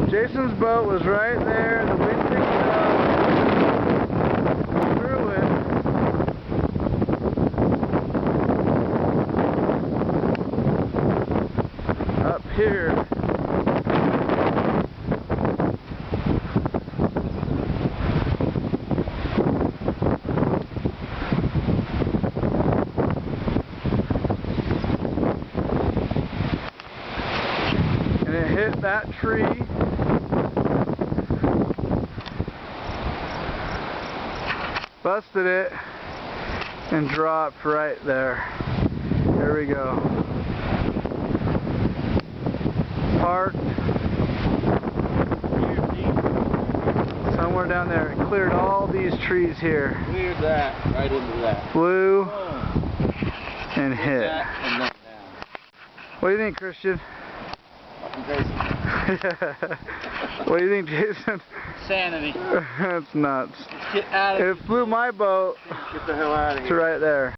Jason's boat was right there. The wind picked it up, threw it up here. And it hit that tree. Busted it and dropped right there. There we go. Parked somewhere down there. It cleared all these trees here. Cleared that right into that. Flew and Hit hit. that and then down. What do you think, Christian? Fucking crazy. What do you think, Jason? Sanity. That's nuts. Let's get out of here. It flew my boat Get the hell out of here. to right there.